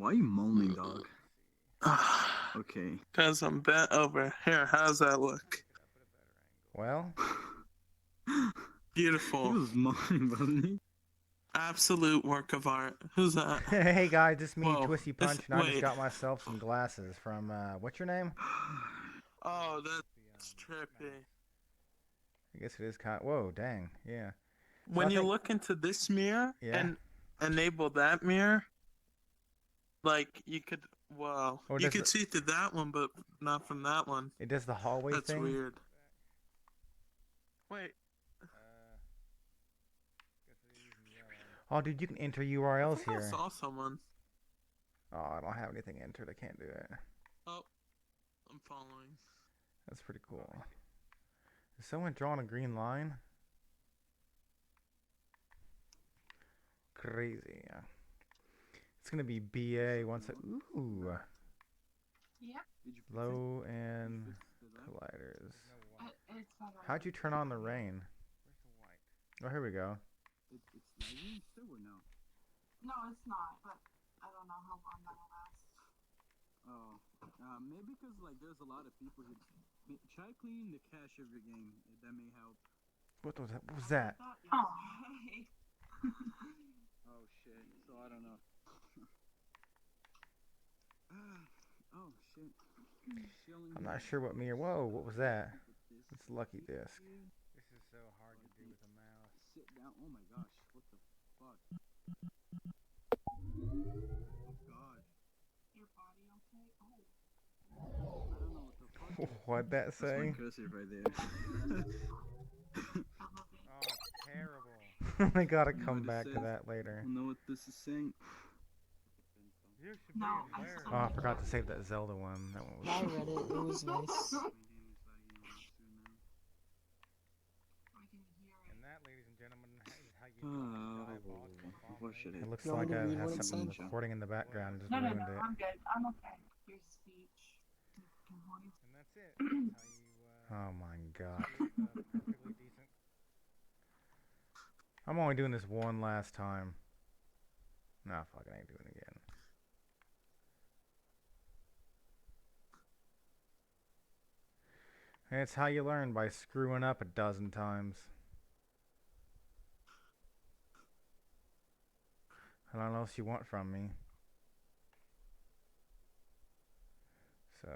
Why are you moaning, dog? Okay. Because I'm bent over. Here, how's that look? Well, He Beautiful. was moaning, wasn't he? Absolute work of art. Who's that? hey guys, it's me, Whoa. Twisty Punch, and I just Wait. got myself some glasses from, what's your name? Oh, that's trippy. I guess it is kind of, whoa, dang, yeah. So I When you think, look into this mirror yeah. and enable that mirror, like you could, wow, Oh, you could see through that one, but not from that one. it does the hallway That's thing? weird. Wait, Oh, dude, you can enter I URLs think I here. saw someone. Oh, I don't have anything entered. I can't do it. Oh, I'm following. That's pretty cool. Is someone drawing a green line? Crazy. It's gonna be BA once it. Ooh. Yep. Low and colliders. How'd you turn on the rain? Oh, here we go. It's lagging still or no? No, it's not, but I don't know how long that'll last. Oh, maybe because like there's a lot of people who try cleaning the cache of your game. That may help. What was that? What was that? Oh, hey. Oh shit. So I don't know. Oh shit. I'm not sure what mirror. Whoa, what was that? It's Lucky Disc. This is so hard to do with a mouse. Sit down. Oh my gosh. What the fuck? Oh god. Your body okay? Oh. I don't know what the fuck. What'd that That's my say? cursor right there. I love it. Oh, terrible. I gotta You know come what it back to says? that later. You know what this is saying? No, Oh, I forgot to save that Zelda one. That one was. I read it. It was nice. I can hear it. And that, ladies and gentlemen, is how you What should It looks You want like me to I read have what it something said? recording in the background and just No, ruined no, it. I'm good. I'm okay. Your speech. And that's it. That's how you, oh my god. Perfectly decent. I'm only doing this one last time. Nah, fuck, I ain't doing it again. And it's how you learn, by screwing up a dozen times. I don't know what else you want from me. So...